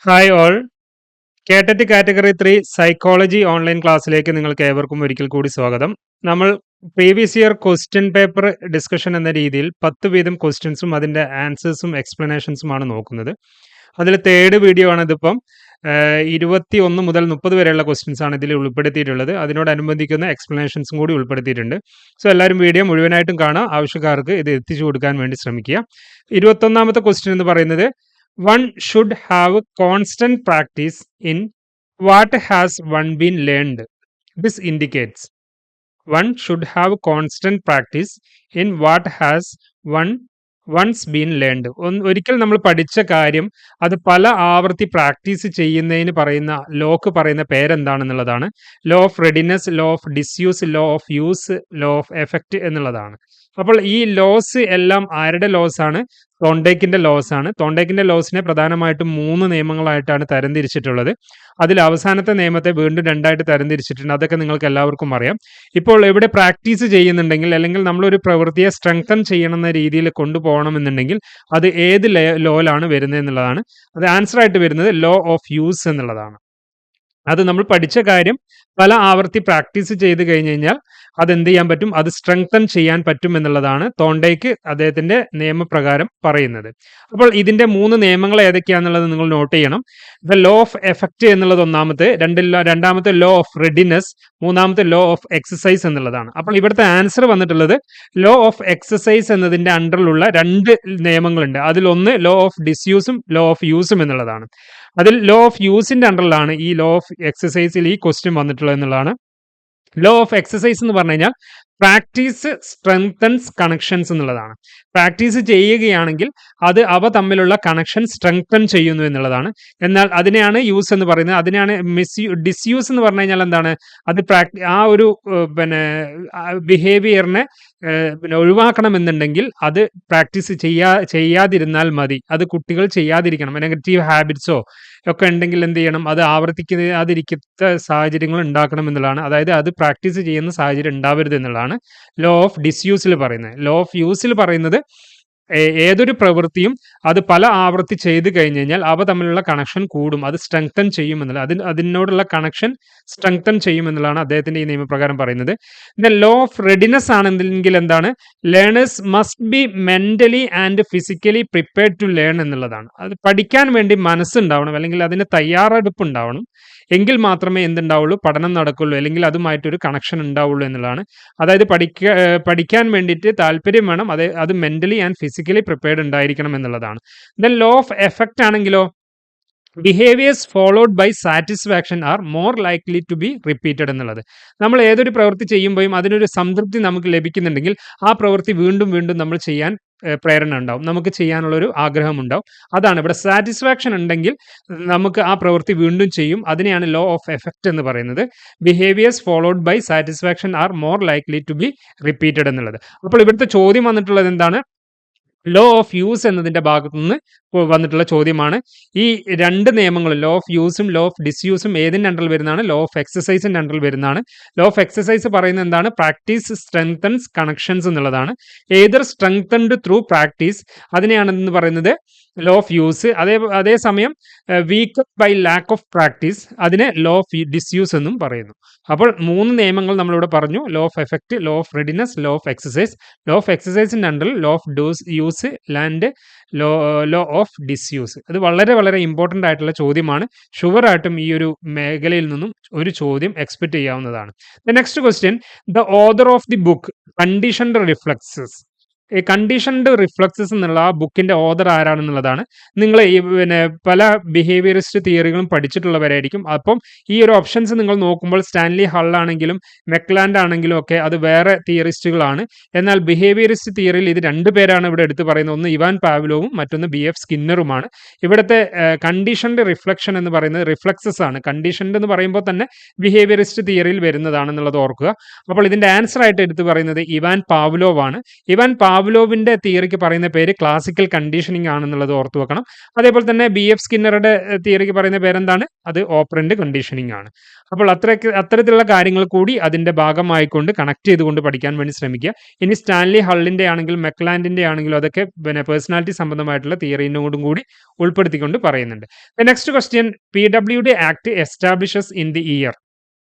Hi all. KTET category 3 psychology online ക്ലാസ്സിലേക്ക് നിങ്ങൾക്ക് ഏവർക്കും ഒരിക്കൽ കൂടി സ്വാഗതം. നമ്മൾ previous year question paper discussion എന്ന രീതിയിൽ 10 വീതം ക്വസ്റ്റ്യൻസും അതിൻ്റെ ആൻസേഴ്സും എക്സ്പ്ലനേഷൻസുമാണ് നോക്കുന്നത്. അതിൽ തേർഡ് വീഡിയോ ആണ് ഇതിപ്പം. 21 മുതൽ 30 വരെയുള്ള ക്വസ്റ്റ്യൻസ് ആണ് ഇതിൽ ഉൾപ്പെടുത്തിയിട്ടുള്ളത്. അതിനോടനുബന്ധിക്കുന്ന എക്സ്പ്ലനേഷൻസും കൂടി ഉൾപ്പെടുത്തിയിട്ടുണ്ട്. സോ എല്ലാവരും വീഡിയോ മുഴുവനായിട്ടും കാണാം. ആവശ്യക്കാർക്ക് ഇത് എത്തിച്ചു കൊടുക്കാൻ വേണ്ടി ശ്രമിക്കുക. 21ാമത്തെ ക്വസ്റ്റ്യൻ എന്ന് പറയുന്നത് one should have constant practice in what has one been learned. This indicates one should have constant practice in what has one once been learned. ഒരിക്കൽ നമ്മൾ പഠിച്ച കാര്യം അത് പല ആവർത്തി പ്രാക്ടീസ് ചെയ്യുന്നതിന് പറയുന്ന ലോക്ക് പറയുന്ന പേരെന്താണെന്നുള്ളതാണ്. Law of readiness, law of disuse, law of use, law of effect എന്നുള്ളതാണ്. അപ്പോൾ ഈ ലോസ് എല്ലാം ആരുടെ ലോസ് ആണ്? തോണ്ടേക്കിന്റെ ലോസ് ആണ്. തോണ്ടേക്കിന്റെ ലോസിനെ പ്രധാനമായിട്ടും 3 നിയമങ്ങളായിട്ടാണ് തരംതിരിച്ചിട്ടുള്ളത്. അതിൽ അവസാനത്തെ നിയമത്തെ വീണ്ടും 2ആയിട്ട് തരംതിരിച്ചിട്ടുണ്ട്. അതൊക്കെ നിങ്ങൾക്ക് എല്ലാവർക്കും അറിയാം. ഇപ്പോൾ ഇവിടെ പ്രാക്ടീസ് ചെയ്യുന്നുണ്ടെങ്കിൽ അല്ലെങ്കിൽ നമ്മളൊരു പ്രവൃത്തിയെ സ്ട്രെങ്തൻ ചെയ്യണമെന്ന രീതിയിൽ കൊണ്ടുപോകണമെന്നുണ്ടെങ്കിൽ അത് ഏത് ലോയിലാണ് വരുന്നത് എന്നുള്ളതാണ്. അത് ആൻസർ ആയിട്ട് വരുന്നത് ലോ ഓഫ് യൂസ് എന്നുള്ളതാണ്. അത് നമ്മൾ പഠിച്ച കാര്യം പല ആവർത്തി പ്രാക്ടീസ് ചെയ്ത് കഴിഞ്ഞ് കഴിഞ്ഞാൽ അതെന്ത് ചെയ്യാൻ പറ്റും? അത് സ്ട്രെങ്തൻ ചെയ്യാൻ പറ്റും എന്നുള്ളതാണ് തോണ്ടേക്ക് അദ്ദേഹത്തിന്റെ നിയമപ്രകാരം പറയുന്നത്. അപ്പോൾ ഇതിന്റെ 3 നിയമങ്ങൾ ഏതൊക്കെയാണെന്നുള്ളത് നിങ്ങൾ നോട്ട് ചെയ്യണം. ദ ലോ ഓഫ് എഫക്റ്റ് എന്നുള്ളത് ഒന്നാമത്തെ, രണ്ടാമത്തെ ലോ ഓഫ് റെഡിനെസ്, മൂന്നാമത്തെ ലോ ഓഫ് എക്സസൈസ് എന്നുള്ളതാണ്. അപ്പോൾ ഇവിടുത്തെ ആൻസർ വന്നിട്ടുള്ളത് ലോ ഓഫ് എക്സസൈസ് എന്നതിന്റെ അണ്ടറിലുള്ള 2 നിയമങ്ങളുണ്ട്. അതിലൊന്ന് ലോ ഓഫ് ഡിസ്യൂസും ലോ ഓഫ് യൂസും എന്നുള്ളതാണ്. അതിൽ ലോ ഓഫ് യൂസിന്റെ അണ്ടറിലാണ് ഈ ലോ ഓഫ് എക്സസൈസിൽ ഈ ക്വസ്റ്റ്യൻ വന്നിട്ടുള്ളത് എന്നുള്ളതാണ്. ലോ ഓഫ് എക്സസൈസ് എന്ന് പറഞ്ഞു കഴിഞ്ഞാൽ പ്രാക്ടീസ് സ്ട്രെങ്തൻസ് കണക്ഷൻസ് എന്നുള്ളതാണ്. പ്രാക്ടീസ് ചെയ്യുകയാണെങ്കിൽ അത് അവ തമ്മിലുള്ള കണക്ഷൻ സ്ട്രെങ്തൻ ചെയ്യുന്നു എന്നുള്ളതാണ്. എന്നാൽ അതിനെയാണ് യൂസ് എന്ന് പറയുന്നത്. അതിനെയാണ് ഡിസ്യൂസ് എന്ന് പറഞ്ഞു കഴിഞ്ഞാൽ എന്താണ്? അത് ആ ഒരു ബിഹേവിയറിനെ ഒഴിവാക്കണമെന്നുണ്ടെങ്കിൽ അത് പ്രാക്ടീസ് ചെയ്യാതിരുന്നാൽ മതി. അത് കുട്ടികൾ ചെയ്യാതിരിക്കണം. നെഗറ്റീവ് ഹാബിറ്റ്സോ ഒക്കെ ഉണ്ടെങ്കിൽ എന്ത് ചെയ്യണം? അത് ആവർത്തിക്കാതിരിക്കുന്ന സാഹചര്യങ്ങൾ ഉണ്ടാക്കണം എന്നുള്ളതാണ്. അതായത് അത് പ്രാക്ടീസ് ചെയ്യുന്ന സാഹചര്യം ഉണ്ടാവരുത് എന്നുള്ളതാണ് ലോ ഓഫ് ഡിസ്യൂസിൽ പറയുന്നത്. ലോ ഓഫ് യൂസിൽ പറയുന്നത് ഏതൊരു പ്രവൃത്തിയും അത് പല ആവർത്തി ചെയ്ത് കഴിഞ്ഞ് കഴിഞ്ഞാൽ അവ തമ്മിലുള്ള കണക്ഷൻ കൂടും, അത് സ്ട്രെങ്തൻ ചെയ്യും എന്നുള്ളത്, അതിനോടുള്ള കണക്ഷൻ സ്ട്രെങ്തൻ ചെയ്യും എന്നുള്ളതാണ് അദ്ദേഹത്തിന്റെ ഈ നിയമപ്രകാരം പറയുന്നത്. ദ ലോ ഓഫ് റെഡിനെസ് ആണെങ്കിൽ എന്താണ്? Learners must be mentally and physically prepared to learn എന്നുള്ളതാണ്. അത് പഠിക്കാൻ വേണ്ടി മനസ്സുണ്ടാവണം, അല്ലെങ്കിൽ അതിന് തയ്യാറെടുപ്പ് ഉണ്ടാവണം. എങ്കിൽ മാത്രമേ എന്തുണ്ടാവുള്ളൂ? പഠനം നടക്കുള്ളൂ, അല്ലെങ്കിൽ അതുമായിട്ടൊരു കണക്ഷൻ ഉണ്ടാവുള്ളൂ എന്നുള്ളതാണ്. അതായത് പഠിക്കാൻ വേണ്ടിയിട്ട് താല്പര്യം വേണം, അത് മെന്റലി ആൻഡ് ഫിസിക്കലി പ്രിപ്പയർഡ് ഉണ്ടായിരിക്കണം എന്നുള്ളതാണ്. ദെൻ ലോ ഓഫ് എഫക്റ്റ് ആണെങ്കിലോ behaviours followed by satisfaction are more likely to be repeated എന്നുള്ളത്. നമ്മൾ ഏതൊരു പ്രവൃത്തി ചെയ്യുമ്പോഴും അതിനൊരു സംതൃപ്തി നമുക്ക് ലഭിക്കുന്നുണ്ടെങ്കിൽ ആ പ്രവൃത്തി വീണ്ടും വീണ്ടും നമ്മൾ ചെയ്യാൻ പ്രേരണ ഉണ്ടാവും, നമുക്ക് ചെയ്യാനുള്ളൊരു ആഗ്രഹം ഉണ്ടാവും. അതാണ് ഇവിടെ സാറ്റിസ്ഫാക്ഷൻ ഉണ്ടെങ്കിൽ നമുക്ക് ആ പ്രവൃത്തി വീണ്ടും ചെയ്യും. അതിനെയാണ് ലോ ഓഫ് എഫക്റ്റ് എന്ന് പറയുന്നത്. Behaviours followed by satisfaction are more likely to be repeated എന്നുള്ളത്. അപ്പോൾ ഇവിടുത്തെ ചോദ്യം വന്നിട്ടുള്ളത് എന്താണ്? ലോ ഓഫ് യൂസ് എന്നതിന്റെ ഭാഗത്തു നിന്ന് വന്നിട്ടുള്ള ചോദ്യമാണ്. ഈ 2 നിയമങ്ങളും ലോ ഓഫ് യൂസും ലോ ഓഫ് ഡിസ്യൂസും ഏതിൻ്റെ അണ്ടറിൽ വരുന്നതാണ്? ലോ ഓഫ് എക്സസൈസിന്റെ അണ്ടറിൽ വരുന്നതാണ്. ലോ ഓഫ് എക്സസൈസ് പറയുന്നത് എന്താണ്? പ്രാക്ടീസ് സ്ട്രെങ്തൻസ് കണക്ഷൻസ് എന്നുള്ളതാണ്. ഏതർ സ്ട്രെങ്തൻഡ് ത്രൂ പ്രാക്ടീസ് അതിനെയാണെന്ന് പറയുന്നത് ലോ ഓഫ് യൂസ്. അതേസമയം weak by lack of practice അതിനെ ലോ ഓഫ് ഡിസ്യൂസ് എന്നും പറയുന്നു. അപ്പോൾ 3 നിയമങ്ങൾ നമ്മളിവിടെ പറഞ്ഞു. Law of effect, law of readiness, law of exercise. Law of എക്സസൈസിന്റെ അണ്ടറിൽ law of use and law of disuse. അത് വളരെ വളരെ ഇമ്പോർട്ടൻ്റ് ആയിട്ടുള്ള ചോദ്യമാണ്. ഷുവറായിട്ടും ഈ ഒരു മേഖലയിൽ നിന്നും ഒരു ചോദ്യം എക്സ്പെക്ട് ചെയ്യാവുന്നതാണ്. The next question, the author of the book conditioned reflexes. ഈ കണ്ടീഷൻഡ് റിഫ്ലക്സസ് എന്നുള്ള ആ ബുക്കിന്റെ ഓഥർ ആരാണെന്നുള്ളതാണ്. നിങ്ങൾ ഈ പല ബിഹേവിയറിസ്റ്റ് തിയറികളും പഠിച്ചിട്ടുള്ളവരായിരിക്കും. അപ്പം ഈ ഒരു ഓപ്ഷൻസ് നിങ്ങൾ നോക്കുമ്പോൾ സ്റ്റാൻലി ഹൾ ആണെങ്കിലും മെക്ലാൻഡ് ആണെങ്കിലും ഒക്കെ അത് വേറെ തിയറിസ്റ്റുകളാണ്. എന്നാൽ ബിഹേവിയറിസ്റ്റ് തിയറിയിൽ ഇത് 2 പേരാണ് ഇവിടെ എടുത്തു പറയുന്നത്. ഒന്ന് ഇവാൻ പാവ്ലോവും മറ്റൊന്ന് BF സ്കിന്നറുമാണ്. ഇവിടുത്തെ കണ്ടീഷൻഡ് റിഫ്ലക്ഷൻ എന്ന് പറയുന്നത് റിഫ്ലക്സസ് ആണ്. കണ്ടീഷൻഡ് എന്ന് പറയുമ്പോൾ തന്നെ ബിഹേവിയറിസ്റ്റ് തിയറിയിൽ വരുന്നതാണെന്നുള്ളത് ഓർക്കുക. അപ്പോൾ ഇതിന്റെ ആൻസർ ആയിട്ട് എടുത്തു പറയുന്നത് ഇവാൻ പാവ്ലോവ് ആണ്. ഇവാൻ പാവ്ലോവിന്റെ തിയറിക്ക് പറയുന്ന പേര് ക്ലാസിക്കൽ കണ്ടീഷനിങ് ആണെന്നുള്ളത് ഓർത്തു വെക്കണം. അതേപോലെ തന്നെ BF സ്കിന്നറുടെ തിയറിക്ക് പറയുന്ന പേരെന്താണ്? അത് ഓപ്പറന്റ് കണ്ടീഷനിങ് ആണ്. അപ്പോൾ അത്തരത്തിലുള്ള കാര്യങ്ങൾ കൂടി അതിന്റെ ഭാഗമായിക്കൊണ്ട് കണക്ട് ചെയ്തുകൊണ്ട് പഠിക്കാൻ വേണ്ടി ശ്രമിക്കുക. ഇനി സ്റ്റാൻലി ഹള്ളിന്റെ ആണെങ്കിലും മെക്ലാൻഡിന്റെ ആണെങ്കിലും അതൊക്കെ പിന്നെ പേഴ്സണാലിറ്റി സംബന്ധമായിട്ടുള്ള തിയറിനോടും കൂടി ഉൾപ്പെടുത്തിക്കൊണ്ട് പറയുന്നുണ്ട്. Next question, PWD act establishes in the year.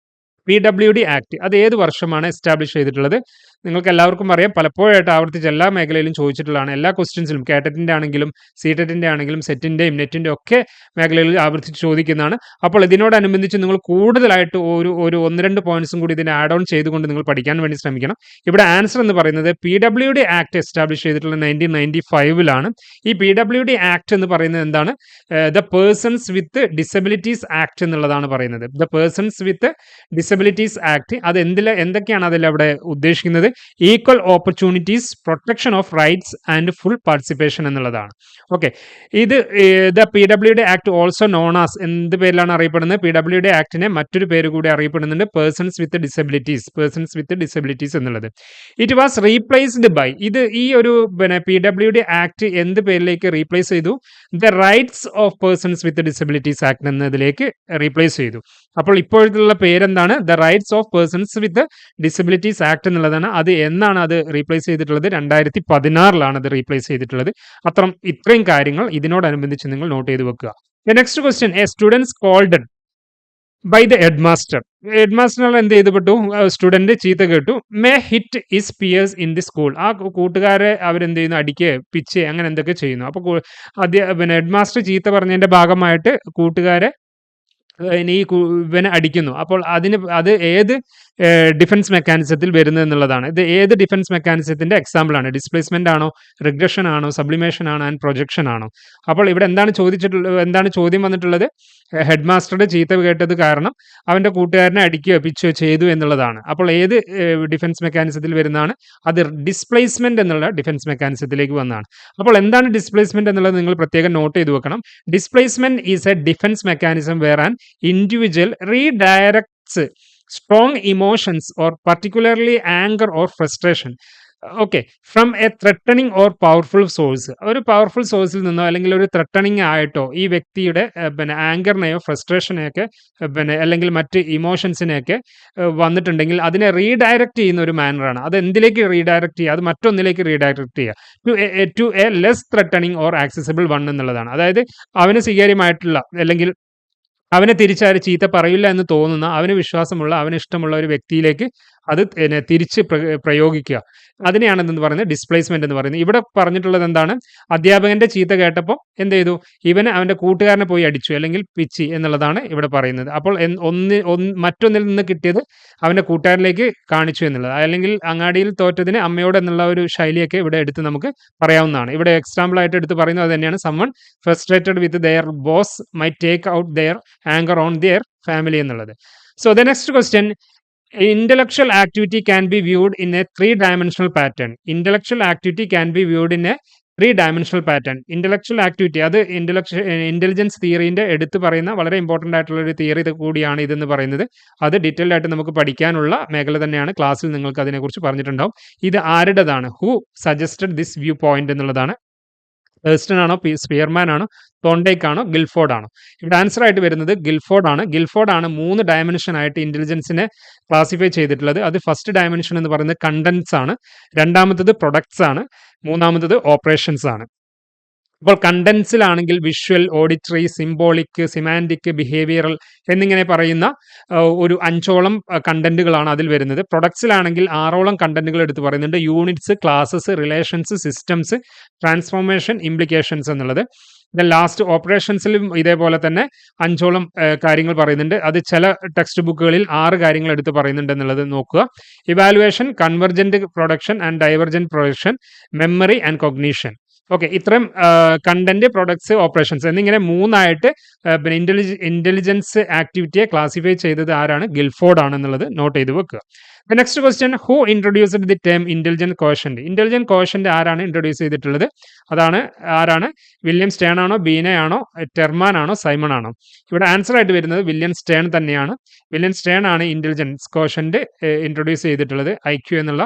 PWD act അത് ഏത് വർഷമാണ് എസ്റ്റാബ്ലിഷ് ചെയ്തിട്ടുള്ളത്? നിങ്ങൾക്ക് എല്ലാവർക്കും അറിയാം, പലപ്പോഴായിട്ട് ആവർത്തിച്ച് എല്ലാ മേഖലയിലും ചോദിച്ചിട്ടുള്ളതാണ്. എല്ലാ ക്വസ്റ്റ്യൻസിലും കേട്ടറ്റിന്റെ ആണെങ്കിലും സീറ്ററ്റിന്റെ ആണെങ്കിലും സെറ്റിന്റെയും നെറ്റിന്റെ ഒക്കെ മേഖലകളിൽ ആവർത്തിച്ച് ചോദിക്കുന്നതാണ്. അപ്പോൾ ഇതിനോടനുബന്ധിച്ച് നിങ്ങൾ കൂടുതലായിട്ട് ഒരു 1-2 പോയിന്റ്സും കൂടി ഇതിനെ ആഡ് ഓൺ ചെയ്തുകൊണ്ട് നിങ്ങൾ പഠിക്കാൻ വേണ്ടി ശ്രമിക്കണം. ഇവിടെ ആൻസർ എന്ന് പറയുന്നത് PWD ആക്ട് എസ്റ്റാബ്ലിഷ് ചെയ്തിട്ടുള്ളത് 1995-ലാണ്. ഈ PWD ആക്ട് എന്ന് പറയുന്നത് എന്താണ്? The persons with disabilities act എന്നുള്ളതാണ് പറയുന്നത്. The persons with disabilities act അത് എന്തൊക്കെയാണ് അതിൽ അവിടെ ഉദ്ദേശിക്കുന്നത്? Equal opportunities, protection of rights and full participation എന്നുള്ളതാണ്. ഓക്കെ, ഇത് the PWD act also known as എന്ത് പേരിലാണ് അറിയപ്പെടുന്നത്? PWD ആക്ടിനെ മറ്റൊരു പേര് കൂടി അറിയപ്പെടുന്നുണ്ട്, പേഴ്സൺസ് വിത്ത് ഡിസബിലിറ്റീസ് എന്നുള്ളത്. ഇറ്റ് വാസ് റീപ്ലേസ്ഡ് ബൈ, ഇത് ഈ ഒരു PWD ആക്ട് എന്ത് പേരിലേക്ക് റീപ്ലേസ് ചെയ്തു? The rights of persons with disabilities act എന്നതിലേക്ക് റീപ്ലേസ് ചെയ്തു. അപ്പോൾ ഇപ്പോഴത്തുള്ള പേരെന്താണ്? The rights of persons with disabilities act എന്നുള്ളതാണ്. അത് എന്നാണ് അത് റീപ്ലേസ് ചെയ്തിട്ടുള്ളത്? 2016-ലാണ് അത് റീപ്ലേസ് ചെയ്തിട്ടുള്ളത്. ഇത്രയും കാര്യങ്ങൾ ഇതിനോടനുബന്ധിച്ച് നിങ്ങൾ നോട്ട് ചെയ്ത് വെക്കുക. Next question, a students called by the headmaster. Headmaster എന്ത് ചെയ്തുപെട്ടു? സ്റ്റുഡന്റ് ചീത്ത കേട്ടു. May hit his peers in the school. ആ കൂട്ടുകാരെ അവരെന്ത് ചെയ്യുന്നു? അടിക്കുക, പിച്ച്, അങ്ങനെ എന്തൊക്കെ ചെയ്യുന്നു. അപ്പോൾ ഹെഡ്മാസ്റ്റർ ചീത്ത പറഞ്ഞതിന്റെ ഭാഗമായിട്ട് കൂട്ടുകാരെ ഇനി ഇവനെ അടിക്കുന്നു. അപ്പോൾ അത് ഏത് ഡിഫൻസ് മെക്കാനിസത്തിൽ വരുന്നത് എന്നുള്ളതാണ്. ഇത് ഏത് ഡിഫൻസ് മെക്കാനിസത്തിന്റെ എക്സാമ്പിൾ ആണ്? ഡിസ്പ്ലേസ്മെന്റ് ആണോ, റിഗ്രഷൻ ആണോ, സബ്ലിമേഷൻ ആണോ, ആൻഡ് പ്രൊജക്ഷൻ ആണോ? അപ്പോൾ ഇവിടെ എന്താണ് ചോദ്യം വന്നിട്ടുള്ളത്? ഹെഡ് മാസ്റ്ററുടെ ചീത്ത കേട്ടത് കാരണം അവന്റെ കൂട്ടുകാരനെ അടിക്കുകയോ പിച്ചോ ചെയ്തു എന്നുള്ളതാണ്. അപ്പോൾ ഏത് ഡിഫൻസ് മെക്കാനിസത്തിൽ വരുന്നതാണ്? അത് ഡിസ്പ്ലേസ്മെന്റ് എന്നുള്ള ഡിഫൻസ് മെക്കാനിസത്തിലേക്ക് വന്നതാണ്. അപ്പോൾ എന്താണ് ഡിസ്പ്ലേസ്മെന്റ് എന്നുള്ളത് നിങ്ങൾ പ്രത്യേകം നോട്ട് ചെയ്ത് വെക്കണം. Displacement is a defence mechanism where an individual redirects strong emotions or particularly anger or frustration from a threatening or powerful source. ഒരു പവർഫുൾ സോഴ്സിൽ നിന്നോ അല്ലെങ്കിൽ ഒരു ത്രെട്ടണിങ് ആയിട്ടോ ഈ വ്യക്തിയുടെ ആങ്കറിനെയോ ഫ്രസ്ട്രേഷനെയൊക്കെ അല്ലെങ്കിൽ മറ്റ് ഇമോഷൻസിനെയൊക്കെ വന്നിട്ടുണ്ടെങ്കിൽ അതിനെ റീഡയറക്റ്റ് ചെയ്യുന്ന ഒരു മാനറാണ്. അത് എന്തിലേക്ക് റീഡയറക്റ്റ് ചെയ്യുക? അത് മറ്റൊന്നിലേക്ക് റീഡയറക്റ്റ് ചെയ്യുക to a less threatening or accessible one എന്നുള്ളതാണ്. അതായത് അവന് സ്വീകാര്യമായിട്ടുള്ള അല്ലെങ്കിൽ അവനെ തിരിച്ചാര് ചീത്ത പറയില്ല എന്ന് തോന്നുന്ന, അവന് വിശ്വാസമുള്ള, അവന് ഇഷ്ടമുള്ള ഒരു വ്യക്തിയിലേക്ക് അത് തിരിച്ച് പ്രയോഗിക്കുക. അതിനെയാണ് എന്തെന്ന് പറയുന്നത്? ഡിസ്പ്ലേസ്മെന്റ് എന്ന് പറയുന്നത്. ഇവിടെ പറഞ്ഞിട്ടുള്ളത് എന്താണ്? അധ്യാപകന്റെ ചീത്ത കേട്ടപ്പോൾ എന്ത് ചെയ്തു? ഇവന് അവന്റെ കൂട്ടുകാരനെ പോയി അടിച്ചു അല്ലെങ്കിൽ പിച്ചി എന്നുള്ളതാണ് ഇവിടെ പറയുന്നത്. അപ്പോൾ മറ്റൊന്നിൽ നിന്ന് കിട്ടിയത് അവന്റെ കൂട്ടുകാരനിലേക്ക് കാണിച്ചു എന്നുള്ളത്. അല്ലെങ്കിൽ അങ്ങാടിയിൽ തോറ്റതിന് അമ്മയോട് എന്നുള്ള ഒരു ശൈലിയൊക്കെ ഇവിടെ എടുത്ത് നമുക്ക് പറയാവുന്നതാണ്. ഇവിടെ എക്സാമ്പിൾ ആയിട്ട് എടുത്ത് പറയുന്നത് അത് തന്നെയാണ്. Someone frustrated with their boss may take out their anger on their family എന്നുള്ളത്. So the next question, intellectual activity can be viewed in a three-dimensional pattern. Intellectual activity can be viewed in a three-dimensional pattern. Intellectual activity അത് intelligence തിയറിന്റെ എടുത്ത് പറയുന്ന വളരെ important ആയിട്ടുള്ള ഒരു theory കൂടിയാണ് ഇതെന്ന് പറയുന്നത്. അത് ഡീറ്റെയിൽഡ് ആയിട്ട് നമുക്ക് പഠിക്കാനുള്ള മേഖല തന്നെയാണ്. ക്ലാസ്സിൽ നിങ്ങൾക്ക് അതിനെക്കുറിച്ച് പറഞ്ഞിട്ടുണ്ടാവും. ഇത് ആരുടേതാണ്? Who suggested this view point എന്നുള്ളതാണ്. ഹേഴ്സ്റ്റൺ ആണോ, സ്പിയർമാൻ ആണോ, തോണ്ടേക്ക് ആണോ, ഗിൽഫോർഡ് ആണോ? ഇവിടെ ആൻസർ ആയിട്ട് വരുന്നത് ഗിൽഫോർഡ് ആണ്. ഗിൽഫോർഡ് ആണ് 3 ഡയമെൻഷൻ ആയിട്ട് ഇന്റലിജൻസിനെ ക്ലാസിഫൈ ചെയ്തിട്ടുള്ളത്. അത് ഫസ്റ്റ് ഡയമെൻഷൻ എന്ന് പറയുന്നത് കണ്ടന്റ്സ് ആണ്, രണ്ടാമത്തത് പ്രൊഡക്ട്സ് ആണ്, മൂന്നാമത്തത് ഓപ്പറേഷൻസ് ആണ്. അപ്പോൾ കണ്ടന്റ്സിലാണെങ്കിൽ visual, auditory, symbolic, semantic, behavioural എന്നിങ്ങനെ പറയുന്ന ഒരു 5ഓളം കണ്ടന്റുകളാണ് അതിൽ വരുന്നത്. പ്രൊഡക്ട്സിലാണെങ്കിൽ 6ഓളം കണ്ടന്റുകൾ എടുത്ത് പറയുന്നുണ്ട്. Units, classes, relations, systems, transformation, implications എന്നുള്ളത്. ലാസ്റ്റ് ഓപ്പറേഷൻസിലും ഇതേപോലെ തന്നെ 5ഓളം കാര്യങ്ങൾ പറയുന്നുണ്ട്. അത് ചില ടെക്സ്റ്റ് ബുക്കുകളിൽ 6 കാര്യങ്ങൾ എടുത്ത് പറയുന്നുണ്ട് എന്നുള്ളത് നോക്കുക. Evaluation, convergent production and divergent production, memory and cognition. Okay, ഇത്രയും കണ്ടന്റ്, പ്രൊഡക്ട്സ്, ഓപ്പറേഷൻസ് എന്നിങ്ങനെ മൂന്നായിട്ട് പിന്നെ ഇന്റലിജൻസ് ആക്ടിവിറ്റിയെ ക്ലാസിഫൈ ചെയ്തത് ആരാണ്? ഗിൽഫോർഡ് ആണെന്നുള്ളത് നോട്ട് ചെയ്ത് വെക്കുക. Next question, who introduced the term intelligent quotient? Intelligent quotient ആരാണ് ഇൻട്രൊഡ്യൂസ് ചെയ്തിട്ടുള്ളത്? ആരാണ്? വില്യം സ്റ്റേൺ ആണോ, ബീന ആണോ, ടെർമാൻ ആണോ, സൈമൺ ആണോ? ഇവിടെ ആൻസർ ആയിട്ട് വരുന്നത് വില്യം സ്റ്റേൺ തന്നെയാണ്. വില്യം സ്റ്റേൺ ആണ് ഇന്റലിജൻസ് കോഷ്യന്റ് ഇൻട്രൊഡ്യൂസ് ചെയ്തിട്ടുള്ളത്. IQ എന്നുള്ള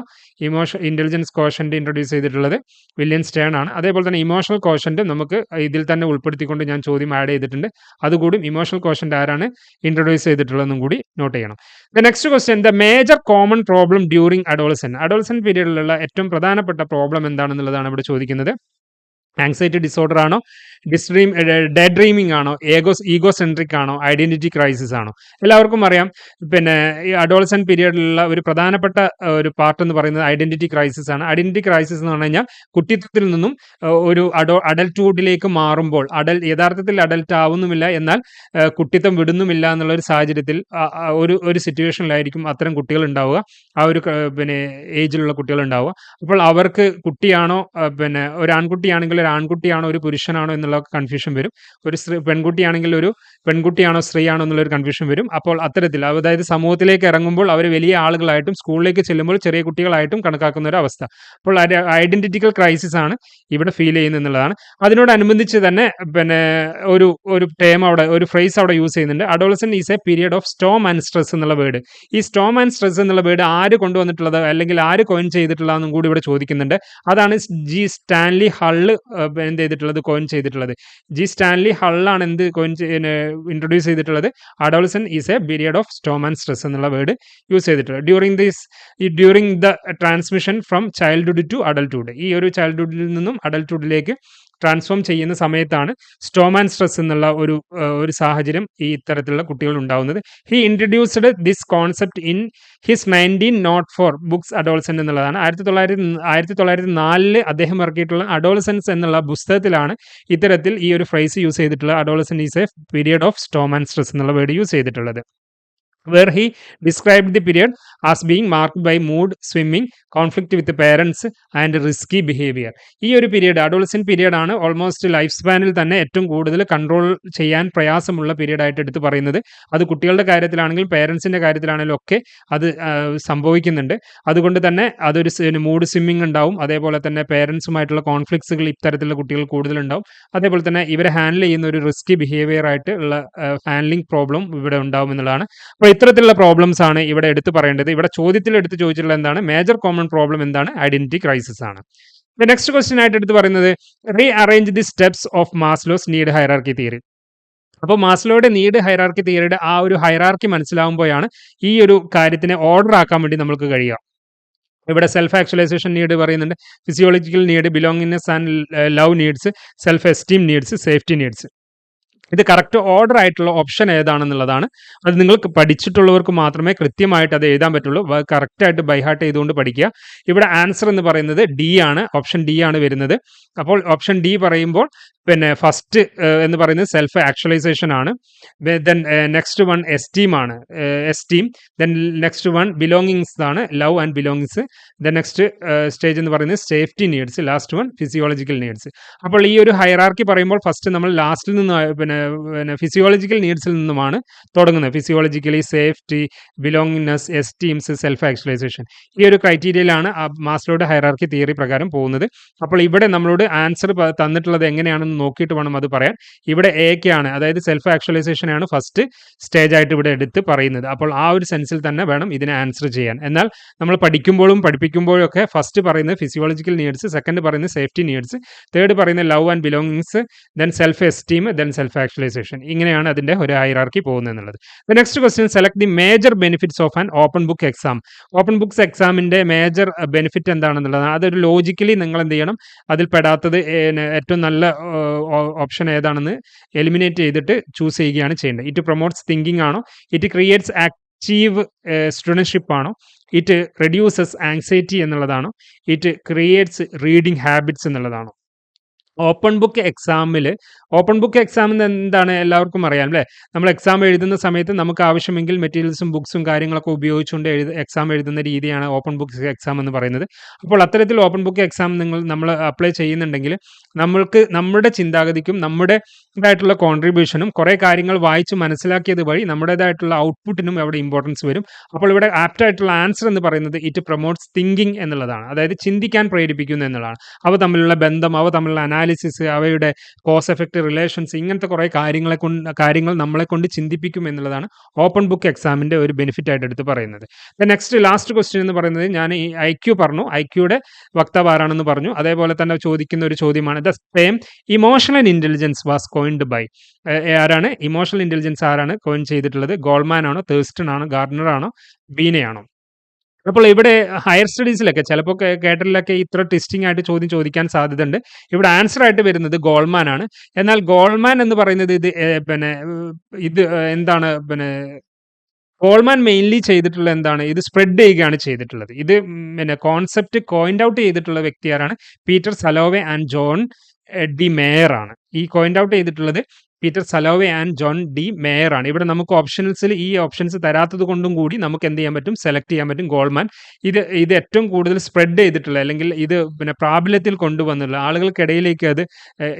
ഇന്റലിജൻസ് കോഷ്യന്റ് ഇൻട്രൊഡ്യൂസ് ചെയ്തിട്ടുള്ളത് വില്യം സ്റ്റേൺ ആണ്. അതേപോലെ തന്നെ ഇമോഷണൽ കോഷ്യന്റ് നമുക്ക് ഇതിൽ തന്നെ ഉൾപ്പെടുത്തിക്കൊണ്ട് ഞാൻ ചോദ്യം ആഡ് ചെയ്തിട്ടുണ്ട്. അതുകൂടി ഇമോഷണൽ കോഷ്യന്റ് ആരാണ് ഇൻട്രൊഡ്യൂസ് ചെയ്തിട്ടുള്ളതെന്നും കൂടി നോട്ട് ചെയ്യണം. Next question, the major common problem during adolescent പീരീഡിലുള്ള ഏറ്റവും പ്രധാനപ്പെട്ട പ്രോബ്ലം എന്താണെന്നുള്ളതാണ് ഇവിടെ ചോദിക്കുന്നത്. ആങ്സൈറ്റി ഡിസോർഡർ ആണോ, ഡേ ഡ്രീമിംഗ് ആണോ, ഈഗോസെൻട്രിക് ആണോ, ഐഡന്റിറ്റി ക്രൈസിസ് ആണോ? എല്ലാവർക്കും അറിയാം, പിന്നെ ഈ അഡോളസെന്റ് പീരീഡിലുള്ള ഒരു പ്രധാനപ്പെട്ട ഒരു പാർട്ട് എന്ന് പറയുന്നത് ഐഡന്റിറ്റി ക്രൈസിസ് ആണ്. ഐഡന്റിറ്റി ക്രൈസിസ് എന്ന് പറഞ്ഞു കഴിഞ്ഞാൽ കുട്ടിത്വത്തിൽ നിന്നും ഒരു അഡൽട്ട്ഹുഡിലേക്ക് മാറുമ്പോൾ യഥാർത്ഥത്തിൽ അഡൽട്ട് ആവുന്നുമില്ല, എന്നാൽ കുട്ടിത്വം വിടുന്നുമില്ല എന്നുള്ള ഒരു സാഹചര്യത്തിൽ ഒരു സിറ്റുവേഷനിലായിരിക്കും അത്തരം കുട്ടികൾ ഉണ്ടാവുക, ആ ഒരു പിന്നെ ഏജിലുള്ള കുട്ടികൾ ഉണ്ടാവുക. അപ്പോൾ അവർക്ക് കുട്ടിയാണോ, പിന്നെ ഒരു ആൺകുട്ടിയാണെങ്കിൽ ഒരു ആൺകുട്ടിയാണോ ഒരു പുരുഷനാണോ എന്നുള്ള കൺഫ്യൂഷൻ വരും. ഒരു പെൺകുട്ടിയാണെങ്കിൽ ഒരു പെൺകുട്ടിയാണോ സ്ത്രീയാണോ എന്നുള്ളൊരു കൺഫ്യൂഷൻ വരും. അപ്പോൾ അത്തരത്തിൽ, അതായത് സമൂഹത്തിലേക്ക് ഇറങ്ങുമ്പോൾ അവർ വലിയ ആളുകളായിട്ടും സ്കൂളിലേക്ക് ചെല്ലുമ്പോൾ ചെറിയ കുട്ടികളായിട്ടും കണക്കാക്കുന്ന ഒരു അവസ്ഥ. അപ്പോൾ ഐഡന്റിറ്റിക്കൽ ക്രൈസിസ് ആണ് ഇവിടെ ഫീൽ ചെയ്യുന്നത് എന്നുള്ളതാണ്. അതിനോടനുബന്ധിച്ച് തന്നെ പിന്നെ ഒരു ടേം അവിടെ, ഒരു ഫ്രേസ് അവിടെ യൂസ് ചെയ്യുന്നുണ്ട്. Adolescent is a period of storm and stress എന്നുള്ള വേർഡ്. ഈ സ്റ്റോം ആൻഡ് സ്ട്രെസ് എന്നുള്ള വേർഡ് ആര് കൊണ്ടുവന്നിട്ടുള്ളത്, അല്ലെങ്കിൽ ആര് കോയിൻ ചെയ്തിട്ടുള്ളതെന്നും കൂടി ഇവിടെ ചോദിക്കുന്നുണ്ട്. അതാണ് ജി സ്റ്റാൻലി ഹള്ള് എന്ത് ചെയ്തിട്ടുള്ളത്, കോയിൻ ചെയ്തിട്ടുള്ളത്. ജി സ്റ്റാൻലി ഹള്ളാണ് ഇൻട്രൊഡ്യൂസ് ചെയ്തിട്ടുള്ളത്. Adolescent is a period of storm and stress എന്നുള്ള വേർഡ് യൂസ് ചെയ്തിട്ടുള്ളത്. During the transmission from childhood to adulthood, ഈ ഒരു ചൈൽഡ്ഹുഡിൽ നിന്നും അഡൽട്ട്ഹുഡിലേക്ക് ട്രാൻസ്ഫോം ചെയ്യുന്ന സമയത്താണ് സ്റ്റോം ആൻഡ് സ്ട്രെസ് എന്നുള്ള ഒരു സാഹചര്യം ഈ ഇത്തരത്തിലുള്ള കുട്ടികൾ ഉണ്ടാവുന്നത്. He introduced this concept in his 19 naught four books adolescent എന്നുള്ളതാണ്. 1904 അദ്ദേഹം ഇറക്കിയിട്ടുള്ള അഡോളസെൻസ് എന്നുള്ള പുസ്തകത്തിലാണ് ഇത്തരത്തിൽ ഈ ഒരു ഫ്രേസ് യൂസ് ചെയ്തിട്ടുള്ള adolescent is a period of storm and stress എന്നുള്ള വേർഡ് യൂസ് ചെയ്തിട്ടുള്ളത്. where he described the period as being marked by mood swimming, conflict with parents and risky behavior. ഈ ഒരു പീരീഡ്, അഡോളസെന്റ് പീരീഡ് ആണ് almost life സ്പാനിൽ തന്നെ ഏറ്റവും കൂടുതൽ control ചെയ്യാൻ പ്രയാസമുള്ള പീരീഡ് ആയിട്ട് എടുത്ത് പറയുന്നത്. അത് കുട്ടികളുടെ കാര്യത്തിലാണെങ്കിലും പേരൻസിന്റെ കാര്യത്തിലാണെങ്കിലും ഒക്കെ അത് സംഭവിക്കുന്നുണ്ട്. അതുകൊണ്ട് തന്നെ അതൊരു മൂഡ് സ്വിമ്മിങ് ഉണ്ടാവും. അതേപോലെ തന്നെ പേരൻസുമായിട്ടുള്ള കോൺഫ്ലിക്ട്സുകൾ ഇത്തരത്തിലുള്ള കുട്ടികൾ കൂടുതലുണ്ടാവും. അതേപോലെ തന്നെ ഇവരെ ഹാൻഡിൽ ചെയ്യുന്ന ഒരു റിസ്കി ബിഹേവിയർ ആയിട്ട് ഉള്ള ഹാൻഡ്ലിംഗ് പ്രോബ്ലം ഇവിടെ ഉണ്ടാവും എന്നുള്ളതാണ്. അപ്പോൾ ഇത്തരത്തിലുള്ള പ്രോബ്ലംസ് ആണ് ഇവിടെ എടുത്ത് പറയേണ്ടത്. ഇവിടെ ചോദ്യത്തിൽ എടുത്ത് ചോദിച്ചിട്ടുള്ള എന്താണ്, മേജർ കോമൺ പ്രോബ്ലം എന്താണ്? ഐഡന്റിറ്റി ക്രൈസിസ് ആണ്. നെക്സ്റ്റ് ക്വസ്റ്റ്യൻ ആയിട്ട് എടുത്ത് പറയുന്നത്, re arrange the steps of Maslow's need hierarchy theory. അപ്പോൾ മാസ്ലോയുടെ നീഡ് ഹൈറാർക്കി തിയറിയുടെ ആ ഒരു ഹൈറാർക്കി മനസ്സിലാവുമ്പോഴാണ് ഈ ഒരു കാര്യത്തിനെ ഓർഡർ ആക്കാൻ വേണ്ടി നമുക്ക് കഴിയുക. ഇവിടെ സെൽഫ് ആക്ച്വലൈസേഷൻ നീഡ് പറയുന്നുണ്ട്, physiological need, belongingness and love needs, self esteem needs, safety needs. ഇത് കറക്റ്റ് ഓർഡർ ആയിട്ടുള്ള ഓപ്ഷൻ ഏതാണെന്നുള്ളതാണ്. അത് നിങ്ങൾക്ക് പഠിച്ചിട്ടുള്ളവർക്ക് മാത്രമേ കൃത്യമായിട്ട് അത് എഴുതാൻ പറ്റുള്ളൂ. കറക്റ്റായിട്ട് ബൈഹാർട്ട് ചെയ്തുകൊണ്ട് പഠിക്കുക. ഇവിടെ ആൻസർ എന്ന് പറയുന്നത് ഡി ആണ്, ഓപ്ഷൻ ഡി ആണ് വരുന്നത്. അപ്പോൾ ഓപ്ഷൻ ഡി പറയുമ്പോൾ പിന്നെ ഫസ്റ്റ് എന്ന് പറയുന്നത് സെൽഫ് ആക്ച്വലൈസേഷൻ ആണ്. ദെൻ നെക്സ്റ്റ് വൺ എസ്റ്റീം ആണ്, esteem. Then next one belongings ആണ്, love and belongings. Then next stage എന്ന് പറയുന്നത് safety needs. Last one physiological needs. അപ്പോൾ ഈ ഒരു ഹൈറാർക്കി പറയുമ്പോൾ ഫസ്റ്റ് നമ്മൾ ലാസ്റ്റിൽ നിന്ന് പിന്നെ ഫിസിയോളജിക്കൽ നീഡ്സിൽ നിന്നുമാണ് തുടങ്ങുന്നത്. Physiologically, safety, belongingness, esteems, self actualisation. ഈ ഒരു ക്രൈറ്റീരിയയിലാണ് മാസ്ലോയുടെ ഹൈറാർക്കി തിയറി പ്രകാരം പോകുന്നത്. അപ്പോൾ ഇവിടെ നമ്മളോട് ആൻസർ തന്നിട്ടുള്ളത് എങ്ങനെയാണെന്ന് നോക്കിയിട്ട് വേണം അത് പറയാൻ. ഇവിടെ എക്കാണ്, അതായത് സെൽഫ് ആക്ച്വലൈസേഷൻ ആണ് ഫസ്റ്റ് സ്റ്റേജ് ആയിട്ട് ഇവിടെ എടുത്ത് പറയുന്നത്. അപ്പോൾ ആ ഒരു സെൻസിൽ തന്നെ വേണം ഇതിനെ ആൻസർ ചെയ്യാൻ. എന്നാൽ നമ്മൾ പഠിക്കുമ്പോഴും പഠിപ്പിക്കുമ്പോഴും ഒക്കെ ഫസ്റ്റ് പറയുന്നത് ഫിസിയോളജിക്കൽ നീഡ്സ്, സെക്കൻഡ് പറയുന്നത് സേഫ്റ്റി നീഡ്സ്, തേർഡ് പറയുന്നത് love and belongings, then self esteem, then self actualisation. ഇങ്ങനെയാണ് അതിന്റെ ഒരു ഹൈറാർക്കി പോകുന്നത് എന്നുള്ളത്. Next question, select the major benefits of an open book exam. Open books എക്സാമിന്റെ മേജർ ബെനിഫിറ്റ് എന്താണെന്നുള്ളതാണ്. അതൊരു ലോജിക്കലി നിങ്ങൾ എന്ത് ചെയ്യണം, അതിൽ പെടാത്തത് ഏറ്റവും നല്ല ഓപ്ഷൻ ഏതാണെന്ന് എലിമിനേറ്റ് ചെയ്തിട്ട് ചൂസ് ചെയ്യുകയാണ് ചെയ്യേണ്ടത്. ഇറ്റ് പ്രൊമോട്ട്സ് തിങ്കിങ് ആണോ, ഇറ്റ് ക്രിയേറ്റ്സ് ആക്റ്റീവ് സ്റ്റുഡൻഷിപ്പ് ആണോ, ഇറ്റ് റെഡ്യൂസസ് ആങ്സൈറ്റി എന്നുള്ളതാണോ, ഇറ്റ് ക്രിയേറ്റ്സ് റീഡിംഗ് ഹാബിറ്റ്സ് എന്നുള്ളതാണോ? ഓപ്പൺ ബുക്ക് എക്സാം എന്താണ് എല്ലാവർക്കും അറിയാം അല്ലേ? നമ്മൾ എക്സാം എഴുതുന്ന സമയത്ത് നമുക്ക് ആവശ്യമെങ്കിൽ മെറ്റീരിയൽസും ബുക്സും കാര്യങ്ങളൊക്കെ ഉപയോഗിച്ചുകൊണ്ട് എക്സാം എഴുതുന്ന രീതിയാണ് ഓപ്പൺ ബുക്ക് എക്സാം എന്ന് പറയുന്നത്. അപ്പോൾ അത്തരത്തിൽ ഓപ്പൺ ബുക്ക് എക്സാം നമ്മൾ അപ്ലൈ ചെയ്യുന്നുണ്ടെങ്കിൽ നമ്മൾക്ക് നമ്മുടെ ചിന്താഗതിക്കും നമ്മുടേതായിട്ടുള്ള കോൺട്രിബ്യൂഷനും കുറേ കാര്യങ്ങൾ വായിച്ച് മനസ്സിലാക്കിയത് വഴി നമ്മുടേതായിട്ടുള്ള ഔട്ട്പുട്ടിനും അവിടെ ഇമ്പോർട്ടൻസ് വരും. അപ്പോൾ ഇവിടെ ആപ്റ്റ് ആയിട്ടുള്ള ആൻസർ എന്ന് പറയുന്നത് ഇറ്റ് പ്രൊമോട്ട്സ് തിങ്കിങ് എന്നുള്ളതാണ്. അതായത് ചിന്തിക്കാൻ പ്രേരിപ്പിക്കുന്നു എന്നുള്ളതാണ്. അവ തമ്മിലുള്ള ബന്ധം, അവ തമ്മിലുള്ള അനാലിസിസ്, അവയുടെ കോസ് എഫക്റ്റ് റിലേഷൻസ്, ഇങ്ങനത്തെ കുറേ കാര്യങ്ങൾ നമ്മളെ കൊണ്ട് ചിന്തിപ്പിക്കും എന്നുള്ളതാണ് ഓപ്പൺ ബുക്ക് എക്സാമിൻ്റെ ഒരു ബെനിഫിറ്റ് ആയിട്ട് എടുത്ത് പറയുന്നത്. നെക്സ്റ്റ് ലാസ്റ്റ് ക്വസ്റ്റ്യൻ എന്ന് പറയുന്നത്, ഞാൻ ഈ IQ പറഞ്ഞു, IQയുടെ വക്താവ് ആരാണെന്ന് പറഞ്ഞു. അതേപോലെ തന്നെ ചോദിക്കുന്ന ഒരു ചോദ്യമാണ് the same emotional intelligence was coined by, ആരാണ് ഇമോഷണൽ ഇൻ്റലിജൻസ് ആരാണ് കോയിൻ ചെയ്തിട്ടുള്ളത്? ഗോൾമാൻ ആണോ, തേഴ്സ്റ്റൺ ആണോ, ഗാർഡനർ ആണോ, ബീനെയാണോ? അപ്പോൾ ഇവിടെ ഹയർ സ്റ്റഡീസിലൊക്കെ ചിലപ്പോൾ കേട്ടറിലൊക്കെ ഇത്ര ട്വിസ്റ്റിംഗ് ആയിട്ട് ചോദ്യം ചോദിക്കാൻ സാധ്യതയുണ്ട്. ഇവിടെ ആൻസർ ആയിട്ട് വരുന്നത് ഗോൾമാൻ ആണ്. എന്നാൽ ഗോൾമാൻ എന്ന് പറയുന്നത് എന്താണ് ഗോൾമാൻ മെയിൻലി ചെയ്തിട്ടുള്ള എന്താണ്, ഇത് സ്പ്രെഡ് ചെയ്യുകയാണ് ചെയ്തിട്ടുള്ളത്. ഇത് കോൺസെപ്റ്റ് കോയിൻഡ് ഔട്ട് ചെയ്തിട്ടുള്ള വ്യക്തി ആരാണ്? Peter Salovey and John D Mayer ആണ്. ഈ കോയിൻഡ് ഔട്ട് ചെയ്തിട്ടുള്ളത് Peter Salovey and John D Mayer ആണ്. ഇവിടെ നമുക്ക് ഓപ്ഷൻസിൽ ഈ ഓപ്ഷൻസ് തരാത്തത് കൊണ്ടും കൂടി നമുക്ക് എന്ത് ചെയ്യാൻ പറ്റും? സെലക്ട് ചെയ്യാൻ പറ്റും ഗോൾമാൻ. ഇത് ഏറ്റവും കൂടുതൽ സ്പ്രെഡ് ചെയ്തിട്ടുള്ള, അല്ലെങ്കിൽ ഇത് പ്രാബല്യത്തിൽ കൊണ്ടുവന്നുള്ള, ആളുകൾക്കിടയിലേക്ക് അത്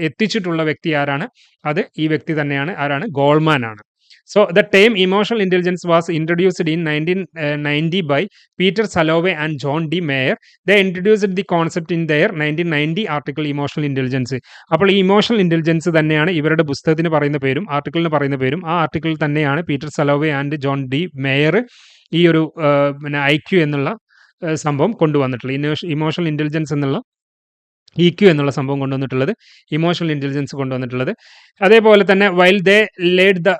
എത്തിച്ചിട്ടുള്ള വ്യക്തി ആരാണ്? അത് ഈ വ്യക്തി തന്നെയാണ്. ആരാണ്? ഗോൾമാൻ ആണ്. So the term emotional intelligence was introduced in 1990 by Peter Salovey and John D. Mayer. They introduced the concept in their 1990 article Emotional Intelligence. അപ്പോൾ ഈ ഇമോഷണൽ ഇൻ്റലിജൻസ് തന്നെയാണ് ഇവരുടെ പുസ്തകത്തിന് പറയുന്ന പേരും ആർട്ടിക്കിളിന് പറയുന്ന പേരും. ആ ആർട്ടിക്കിൾ തന്നെയാണ് Peter Salovey and John D Mayer ഈ ഒരു IQ എന്നുള്ള സംഭവം കൊണ്ടുവന്നിട്ടുള്ളത്. ഇമോഷണൽ ഇൻ്റലിജൻസ് എന്നുള്ള EQ എന്നുള്ള സംഭവം കൊണ്ടുവന്നിട്ടുള്ളത്, ഇമോഷണൽ ഇൻ്റലിജൻസ് കൊണ്ടുവന്നിട്ടുള്ളത്. അതേപോലെ തന്നെ while they laid the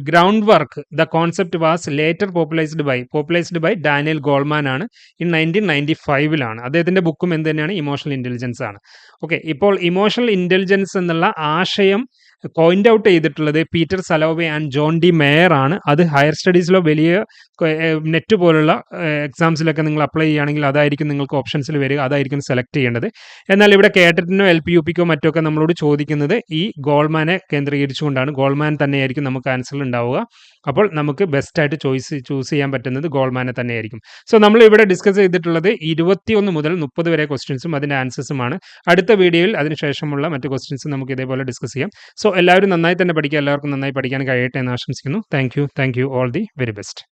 groundwork, the concept was later popularised by Daniel Goleman ആണ്. ഇൻ 1995 അദ്ദേഹത്തിൻ്റെ ബുക്കും എന്ത് തന്നെയാണ്? ഇമോഷണൽ ഇൻ്റലിജൻസ് ആണ്. ഓക്കെ, ഇപ്പോൾ ഇമോഷണൽ ഇൻ്റലിജൻസ് എന്നുള്ള ആശയം പോയിന്റ് ഔട്ട് ചെയ്തിട്ടുള്ളത് Peter Salovey and John D Mayer ആണ്. അത് ഹയർ സ്റ്റഡീസിലോ വലിയ നെറ്റ് പോലുള്ള എക്സാംസിലൊക്കെ നിങ്ങൾ അപ്ലൈ ചെയ്യുകയാണെങ്കിൽ അതായിരിക്കും നിങ്ങൾക്ക് ഓപ്ഷൻസിൽ വരിക, അതായിരിക്കും സെലക്ട് ചെയ്യേണ്ടത്. എന്നാൽ ഇവിടെ കേട്ടിട്ടിനോ LP UPക്കോ മറ്റൊക്കെ നമ്മളോട് ചോദിക്കുന്നത് ഈ ഗോൾമാനെ കേന്ദ്രീകരിച്ചുകൊണ്ടാണ്. ഗോൾമാൻ തന്നെയായിരിക്കും നമുക്ക് ആൻസറിൽ ഉണ്ടാവുക. അപ്പോൾ നമുക്ക് ബെസ്റ്റായിട്ട് ചൂസ് ചെയ്യാൻ പറ്റുന്നത് ഗോൾമാനെ തന്നെയായിരിക്കും. സോ നമ്മൾ ഇവിടെ ഡിസ്കസ് ചെയ്തിട്ടുള്ളത് 21 മുതൽ 30 വരെ ക്വസ്റ്റ്യൻസും അതിൻ്റെ ആൻസേഴ്സുമാണ്. അടുത്ത വീഡിയോയിൽ അതിനുശേഷമുള്ള മറ്റ് ക്വസ്റ്റ്യൻസ് നമുക്ക് ഇതേപോലെ ഡിസ്കസ് ചെയ്യാം. സോ എല്ലാവരും നന്നായി തന്നെ പഠിക്കുക, എല്ലാവർക്കും നന്നായി പഠിക്കാൻ കഴിയട്ടെ എന്ന് ആശംസിക്കുന്നു. Thank you all the very best.